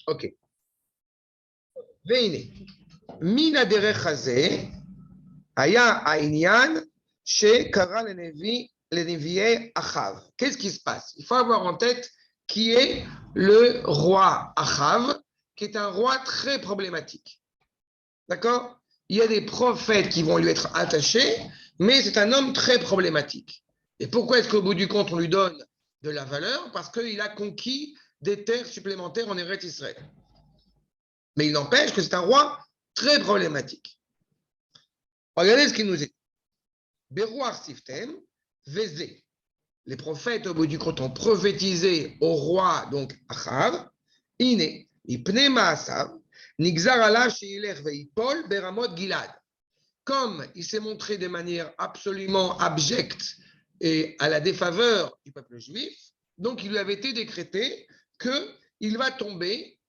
Ok. והנה, מן הדרך הזה היה העניין שקרה לנביאי אחאב. Qu'est-ce qui se passe? Il faut avoir en tête qui est le roi Achav, qui est un roi très problématique. D'accord? Il y a des prophètes qui vont lui être attachés, mais c'est un homme très problématique. Et pourquoi est-ce qu'au bout du compte, on lui donne de la valeur? Parce qu'il a conquis des terres supplémentaires en Eretz Israël. Mais il n'empêche que c'est un roi très problématique. Regardez ce qu'il nous dit. Berouar Siftem, Vezé. Les prophètes, au bout du compte, ont prophétisé au roi, donc Achav, Iné, Ipne Maasav, Nigzar Allah Sheilech Veipol, Beramot Gilad. Comme il s'est montré de manière absolument abjecte et à la défaveur du peuple juif, donc il lui avait été décrété qu'il va tomber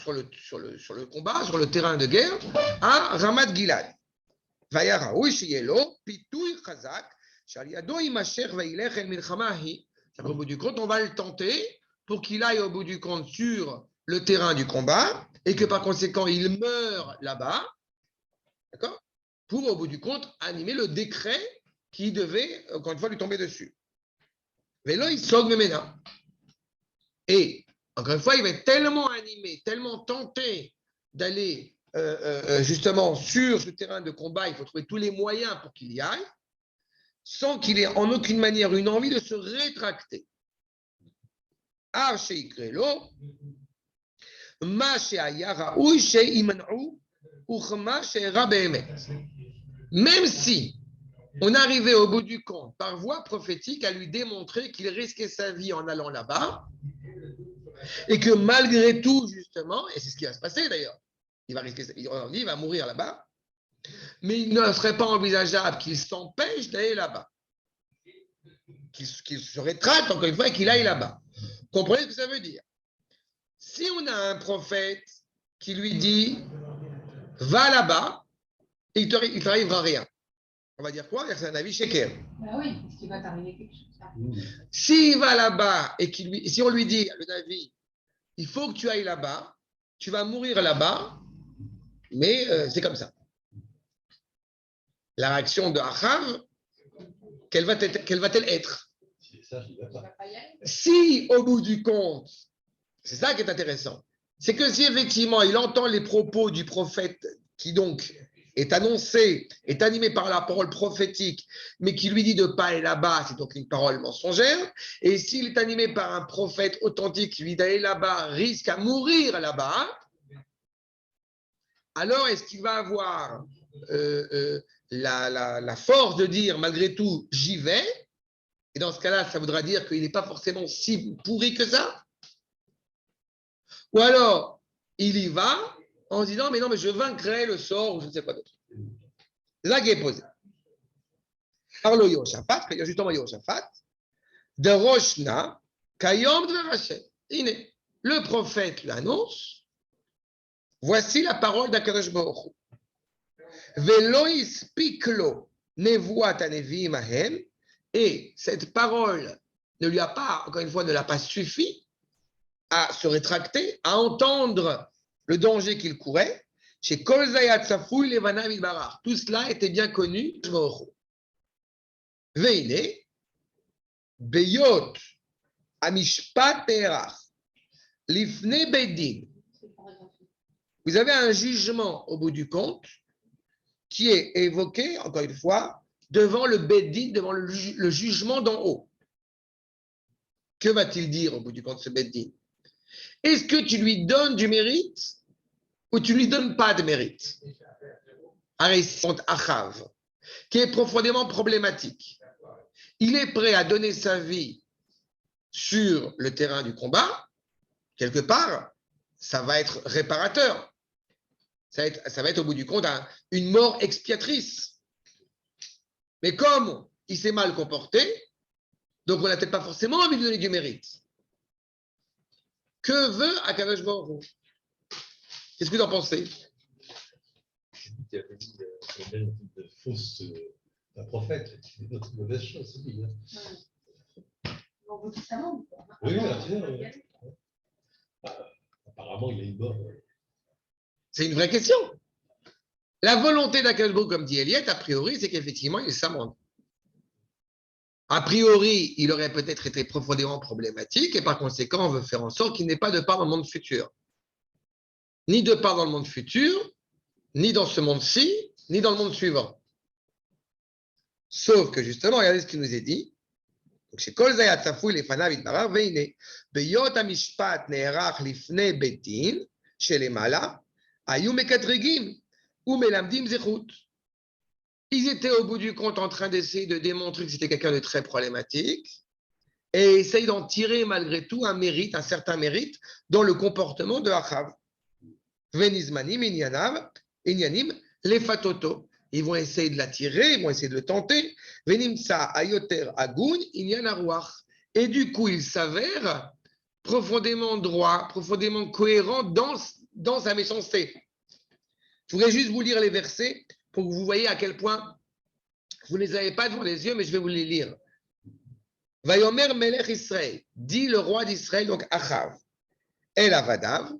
sur le combat, sur le terrain de guerre, à Ramat Gilad. Vayaraoui Shielo, Pitouy Chazak, Shaliado Imasher Vailech El Milchamahi. Au bout du compte, on va le tenter pour qu'il aille au bout du compte sur le terrain du combat et que par conséquent, il meure là-bas. D'accord? Pour, au bout du compte, animer le décret qui devait, encore une fois, lui tomber dessus. Vélo, il sort Memena. Et, encore une fois, il va être tellement animé, tellement tenté d'aller justement sur ce terrain de combat, il faut trouver tous les moyens pour qu'il y aille, sans qu'il ait en aucune manière une envie de se rétracter. Même si on arrivait au bout du compte, par voie prophétique, à lui démontrer qu'il risquait sa vie en allant là-bas, et que malgré tout, justement, et c'est ce qui va se passer d'ailleurs, il va risquer sa vie, il va mourir là-bas, mais il ne serait pas envisageable qu'il s'empêche d'aller là-bas, qu'il se rétracte encore une fois et qu'il aille là-bas. Comprenez ce que ça veut dire? Si on a un prophète qui lui dit va là-bas, il ne t'arrivera rien. On va dire quoi? C'est un avis sheker. Ben oui, parce qu'il va t'arriver quelque chose. S'il va là-bas et si on lui dit, le Navi, il faut que tu ailles là-bas, tu vas mourir là-bas, mais c'est comme ça. La réaction de Achav, quelle va-t-elle être? Si, au bout du compte, c'est ça qui est intéressant, c'est que si effectivement il entend les propos du prophète qui donc est annoncé, est animé par la parole prophétique, mais qui lui dit de ne pas aller là-bas, c'est donc une parole mensongère, et s'il est animé par un prophète authentique qui lui dit d'aller là-bas, risque à mourir là-bas, alors est-ce qu'il va avoir la force de dire malgré tout j'y vais? Et dans ce cas-là, ça voudra dire qu'il n'est pas forcément si pourri que ça. Ou alors, il y va en se disant mais non, mais je vaincrai le sort ou je ne sais quoi d'autre. C'est ça qui est posé. Parle Yoshaphat, il y a justement Yoshaphat, de Roshna, Kayom de Rachel. Le prophète l'annonce, voici la parole d'Akadosh Baruch Hu. Velo ispiklo nevuat anevim ahem. Et cette parole ne lui a pas, encore une fois, ne l'a pas suffi à se rétracter, à entendre le danger qu'il courait. Chez Kol Zayat Safoul Levana Midbarar. Tout cela était bien connu. Veine, Beyot, Amishpat Terach, Lifne Bedin. Vous avez un jugement au bout du compte qui est évoqué, encore une fois, devant le Bedin, devant le jugement d'en haut. Que va-t-il dire au bout du compte ce Bedin? Est-ce que tu lui donnes du mérite ou tu ne lui donnes pas de mérite? Aristide Achav, qui est profondément problématique. Il est prêt à donner sa vie sur le terrain du combat. Quelque part, ça va être réparateur. Ça va être au bout du compte une mort expiatrice. Mais comme il s'est mal comporté, donc on n'a peut-être pas forcément envie de lui donner du mérite. Que veut Akadosh Baruch Hu? Qu'est-ce que vous en pensez? Il y avait une de fausse un prophète, c'est une autre mauvaise chose, c'est dit. Oui, apparemment, il y a une mort. C'est une vraie question. La volonté d'Akadosh Baruch Hu, comme dit Eliette, a priori, c'est qu'effectivement, il s'amende. A priori, il aurait peut-être été profondément problématique et par conséquent, on veut faire en sorte qu'il n'ait pas de part dans le monde futur. Ni de part dans le monde futur, ni dans ce monde-ci, ni dans le monde suivant. Sauf que justement, regardez ce qu'il nous est dit. Donc, chez Kol Zayat Safoui les Fanav Itmarar, Veine, Beyot Amishpat Neerach Lifne Betin, chez les Mala, Ayou Mekatregim, ou Melamdim Zechut. Ils étaient au bout du compte en train d'essayer de démontrer que c'était quelqu'un de très problématique et essayent d'en tirer malgré tout un mérite, un certain mérite dans le comportement de Achav. Venizmanim, Inyanim, les fatoto. Ils vont essayer de l'attirer, ils vont essayer de le tenter. Venimsa ayoter agun, inyanaruach. Et du coup, il s'avère profondément droit, profondément cohérent dans sa méchanceté. Je voudrais juste vous lire les versets pour que vous voyez à quel point vous ne les avez pas devant les yeux, mais je vais vous les lire. Vayomer Melech Israël, dit le roi d'Israël, donc Achav, El Avadav,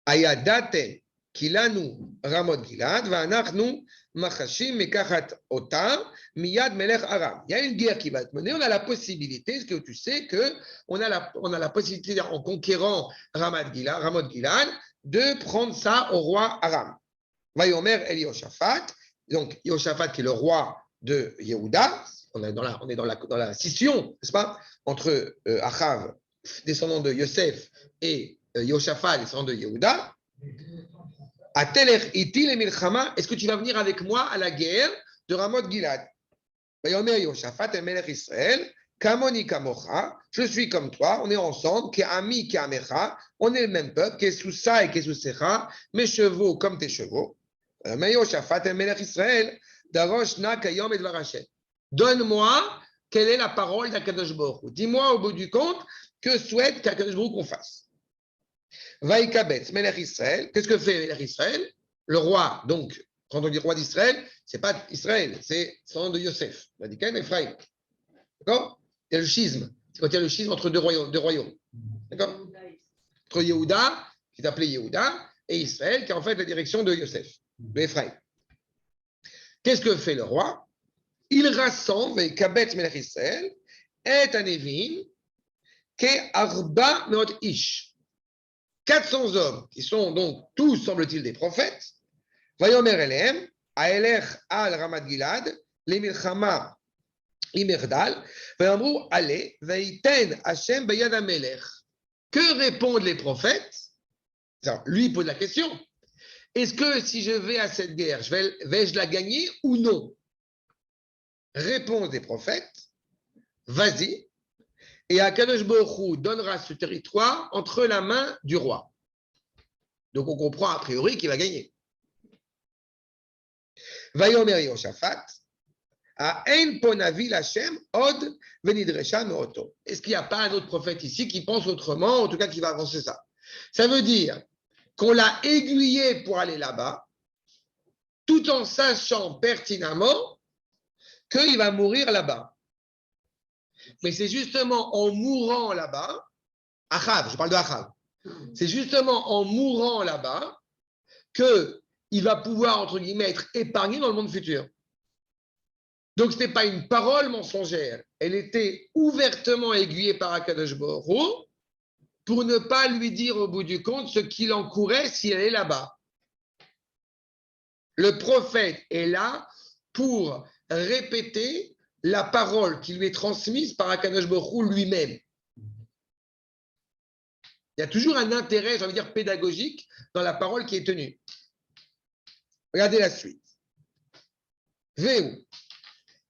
Ayadaten, Kilanu, Ramot Gilad, Vanachnu, Machashim, Mekachat Ota, Miyad Melech Aram. Il y a une guerre qui va être menée, on a la possibilité, est-ce que tu sais qu'on a la possibilité, en conquérant Ramot Gilad, de prendre ça au roi Aram. Vayomer El Yoshaphat, donc Yoshaphat qui est le roi de Yehuda, on est dans la scission, n'est-ce pas, entre Achav, descendant de Yosef, et Yoshaphat, descendant de Yehuda. Est-ce que tu vas venir avec moi à la guerre de Ramoth Gilad? Vayomer Yoshaphat El Melech Israël, Kamoni Kamocha, je suis comme toi, on est ensemble, Ke'ami Ke'amecha, on est le même peuple, Ke'susa et Ke'susecha, mes chevaux comme tes chevaux. Yoshaphat El Melech Israël, Darosh Na Kayom et Dvarachet. Donne-moi quelle est la parole d'Akadosh Baruch Hu. Dis-moi au bout du compte que souhaite qu'Akadosh Baruch Hu qu'on fasse. Vaïkabetz, Melech Israël. Qu'est-ce que fait Melech Israël? Le roi, donc, quand on dit roi d'Israël, ce n'est pas Israël, c'est son nom de Yosef. On a dit quand même Ephraïm. D'accord? Il y a le schisme. C'est quand il y a le schisme entre deux royaumes. D'accord? Entre Yehuda, qui est appelé Yehuda, et Israël, qui est en fait la direction de Yosef, de Ephraïm. Qu'est-ce que fait le roi? Il rassemble, Kabetz Melech Israël, et Anevim, Ke Arba Meot Ish. 400 hommes, qui sont donc tous, semble-t-il, des prophètes. Vayomer Elem, Aelech al Ramat Gilad, les Milchama Imerdal, Vayamrou Ale, Vaiten Hashem Bayad Amelech. Que répondent les prophètes? Alors, lui pose la question. Est-ce que si je vais à cette guerre, vais-je la gagner ou non? Réponse des prophètes, vas-y, et Akadosh Baruch Hu donnera ce territoire entre la main du roi. Donc on comprend a priori qu'il va gagner. Vayomer Yoshaphat, Ha'en ponavi Hashem od venidresha meoto. Est-ce qu'il n'y a pas un autre prophète ici qui pense autrement, en tout cas qui va avancer ça? Ça veut dire qu'on l'a aiguillé pour aller là-bas, tout en sachant pertinemment qu'il va mourir là-bas. Mais c'est justement en mourant là-bas, Achav, je parle de Achav, c'est justement en mourant là-bas qu'il va pouvoir, entre guillemets, être épargné dans le monde futur. Donc ce n'est pas une parole mensongère, elle était ouvertement aiguillée par Akadosh Baruch Hu pour ne pas lui dire au bout du compte ce qu'il encourait si elle est là-bas. Le prophète est là pour répéter la parole qui lui est transmise par Akadosh Baruch Hu lui-même. Il y a toujours un intérêt, j'ai envie de dire, pédagogique dans la parole qui est tenue. Regardez la suite. Veu,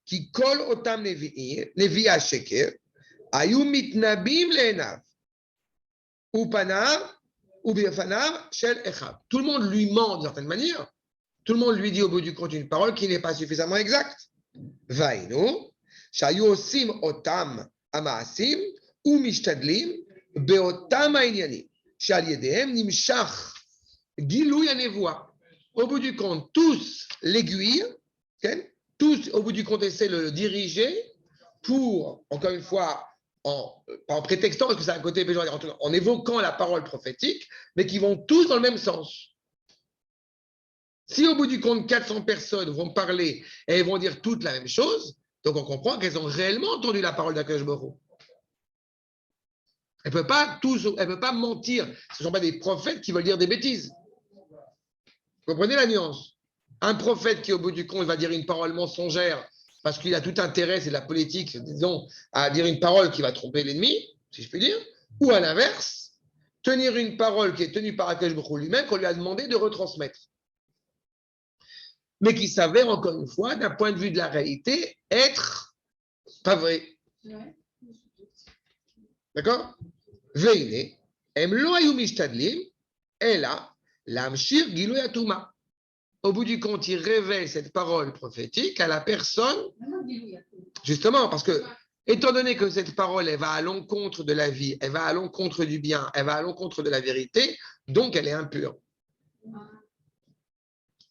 qui kol otam nevi sheker, ayu mitnabim leenav, upanav, ubefanav shel echav. Tout le monde lui ment d'une certaine manière. Tout le monde lui dit au bout du compte une parole qui n'est pas suffisamment exacte. Vainu, shayu osim otam amaasim, ou mishtadlim, beotam ainyanim, shal yedehem nimshach, gilou yanevoa. Au bout du compte, tous l'aiguillent, okay? Tous, au bout du compte, essaient de le diriger pour, encore une fois, pas en prétextant, parce que c'est un côté péjoratif, en évoquant la parole prophétique, mais qui vont tous dans le même sens. Si au bout du compte, 400 personnes vont parler et elles vont dire toutes la même chose, donc on comprend qu'elles ont réellement entendu la parole d'Akadosh Baruch Hu. Elle ne peut pas mentir. Ce ne sont pas des prophètes qui veulent dire des bêtises. Vous comprenez la nuance? Un prophète qui, au bout du compte, va dire une parole mensongère parce qu'il a tout intérêt, c'est de la politique, disons, à dire une parole qui va tromper l'ennemi, si je puis dire, ou à l'inverse, tenir une parole qui est tenue par Akadosh Baruch Hu lui-même qu'on lui a demandé de retransmettre. Mais qui s'avère, encore une fois, d'un point de vue de la réalité, être pas vrai. Ouais. D'accord? Veine, em lo ayu mishtadlim, ela, lamshir giloy atuma. Au bout du compte, il révèle cette parole prophétique à la personne, justement, parce que, étant donné que cette parole, elle va à l'encontre de la vie, elle va à l'encontre du bien, elle va à l'encontre de la vérité, donc elle est impure.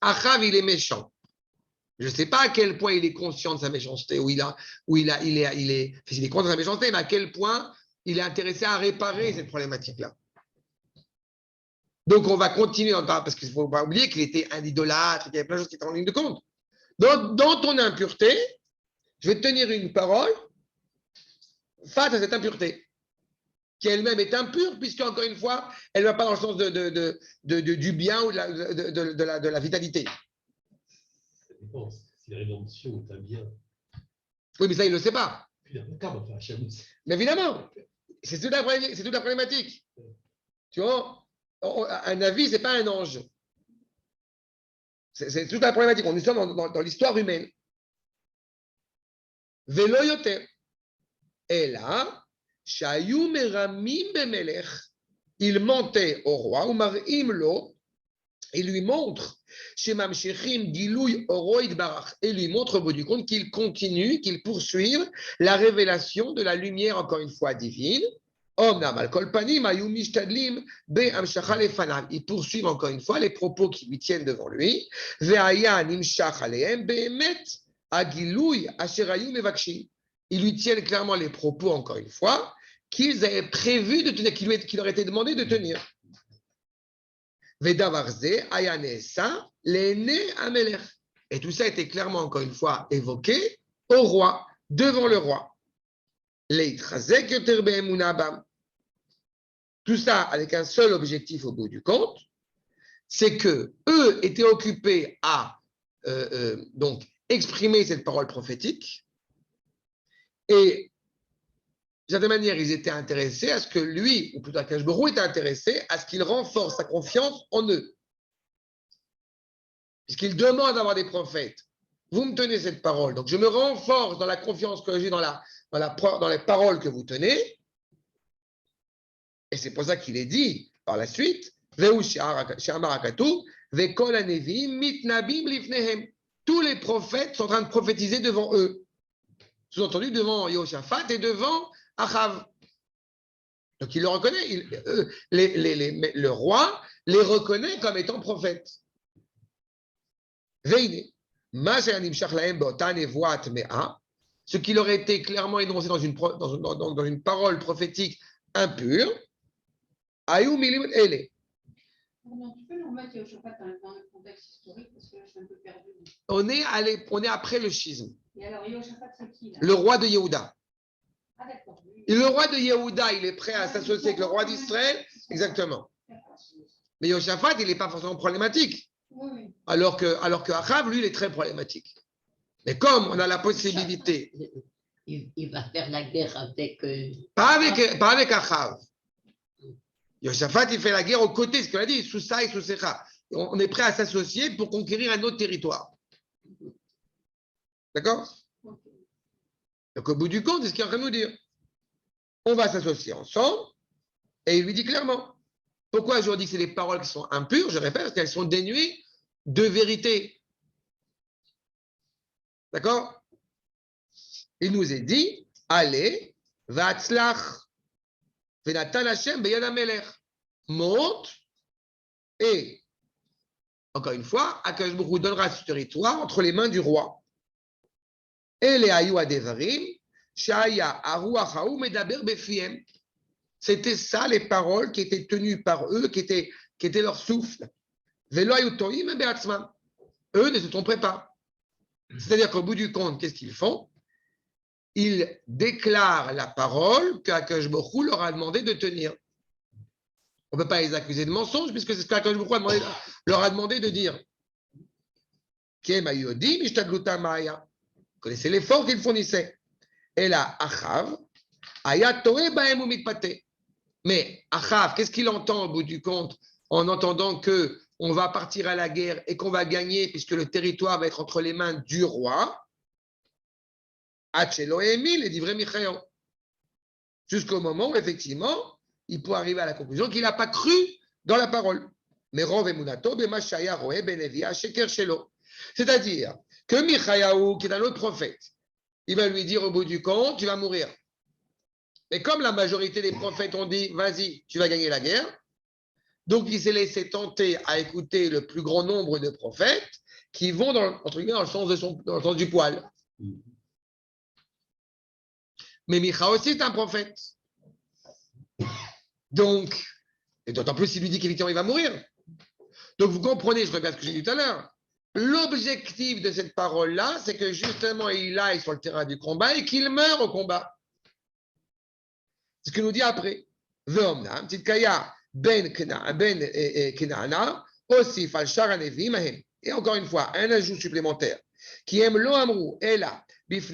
Achav, il est méchant. Je ne sais pas à quel point il est conscient de sa méchanceté, il est conscient de sa méchanceté, mais à quel point il est intéressé à réparer cette problématique-là. Donc, on va continuer, parce qu'il ne faut pas oublier qu'il était un idolâtre, qu'il y avait plein de choses qui étaient en ligne de compte. Donc, dans ton impureté, je vais tenir une parole face à cette impureté, qui elle-même est impure, puisque, encore une fois, elle ne va pas dans le sens du bien ou de la vitalité. Ça dépend. Si la rédemption est un bien. Oui, mais ça, il ne le sait pas. Mais évidemment, c'est toute la problématique. Tu vois, un avis, ce n'est pas un ange. C'est toute la problématique. On est dans l'histoire humaine. Velo yoter. Et là, shayu meramim bemelech. Il mentait au roi, ou marim lo, et lui montre, shemam shechim gilouy oroid barach, et lui montre au bout du compte qu'il continue, qu'il poursuive la révélation de la lumière, encore une fois, divine. Ils poursuivent encore une fois les propos qui lui tiennent devant lui. Ils lui tiennent clairement les propos, encore une fois, qu'ils avaient prévu de tenir, qu'il leur était demandé de tenir. Et tout ça était clairement, encore une fois, évoqué au roi, devant le roi. Tout ça avec un seul objectif au bout du compte, c'est que eux étaient occupés à donc exprimer cette parole prophétique et de certaine manière ils étaient intéressés à ce que lui, ou plutôt Akadosh Baruch Hu était intéressé à ce qu'il renforce sa confiance en eux. Puisqu'il demande d'avoir des prophètes. Vous me tenez cette parole, donc je me renforce dans la confiance que j'ai dans les paroles que vous tenez. Et c'est pour ça qu'il est dit par la suite, tous les prophètes sont en train de prophétiser devant eux. Sous-entendu devant Yehoshaphat et devant Achav. Donc il le reconnaît. Le roi les reconnaît comme étant prophètes. Ce qui leur était clairement énoncé dans une parole prophétique impure, Pardon, tu peux nous remettre Yehoshaphat dans le contexte historique, parce que là, je suis un peu perdu. on est après le schisme. Et alors, Yehoshaphat, c'est qui là? Le roi de Yehuda. Ah, d'accord. Et le roi de Yehuda, il est prêt à s'associer avec le roi d'Israël. Exactement. Mais Yehoshaphat, il n'est pas forcément problématique. Oui. Alors que Achav, lui, il est très problématique. Mais comme on a la possibilité. Il va faire la guerre avec. Pas avec Achav. Yehoshaphat, il fait la guerre aux côtés, ce qu'il a dit, sous ça et sous Secha. On est prêt à s'associer pour conquérir un autre territoire. D'accord? Donc, au bout du compte, c'est ce qu'il est en train de nous dire. On va s'associer ensemble, et il lui dit clairement. Pourquoi je dis que c'est des paroles qui sont impures? Je répète, parce qu'elles sont dénuées de vérité. D'accord? Il nous est dit, allez, va'atzlach, venatan Hashem beyad hamelech. Monte, et, encore une fois, Akadosh Baruch Hu donnera ce territoire entre les mains du roi. Et les ayou adevarim, Shaya, Aruach Haou, Medaber Befiem. C'était ça les paroles qui étaient tenues par eux, qui étaient leur souffle. Velo Ayutoim Beatzmam. Eux ne se trompaient pas. C'est-à-dire qu'au bout du compte, qu'est-ce qu'ils font? Ils déclarent la parole qu'Akadosh Baruch Hu leur a demandé de tenir. On ne peut pas les accuser de mensonge, puisque c'est ce qu'Akadosh Baruch Hu leur a demandé de dire. Vous connaissez l'effort qu'ils fournissaient. Et là, Achav, Ayatoe Baem Mitpate. Mais Achav, qu'est-ce qu'il entend au bout du compte en entendant qu'on va partir à la guerre et qu'on va gagner puisque le territoire va être entre les mains du roi? Achelo Emil et d'Ivré Michael. Jusqu'au moment où, effectivement, il peut arriver à la conclusion qu'il n'a pas cru dans la parole. Mais Rov Emunato, Bemashaya Roe Benevia Sheker Shelo. C'est-à-dire que Michayahu, qui est un autre prophète, il va lui dire au bout du compte, tu vas mourir. Et comme la majorité des prophètes ont dit, vas-y, tu vas gagner la guerre, donc il s'est laissé tenter à écouter le plus grand nombre de prophètes qui vont dans le sens du poil. Mais Micha aussi est un prophète. Donc, et d'autant plus il lui dit qu'effectivement il va mourir. Donc vous comprenez, je regarde ce que j'ai dit tout à l'heure. L'objectif de cette parole-là, c'est que justement il aille sur le terrain du combat et qu'il meure au combat. C'est ce que nous dit après. Ve'omnam, Tzidkaya ben Kenaana, aussi falshar anevim ahem. Et encore une fois, un ajout supplémentaire. Qui aime lo amrou, ela, bifne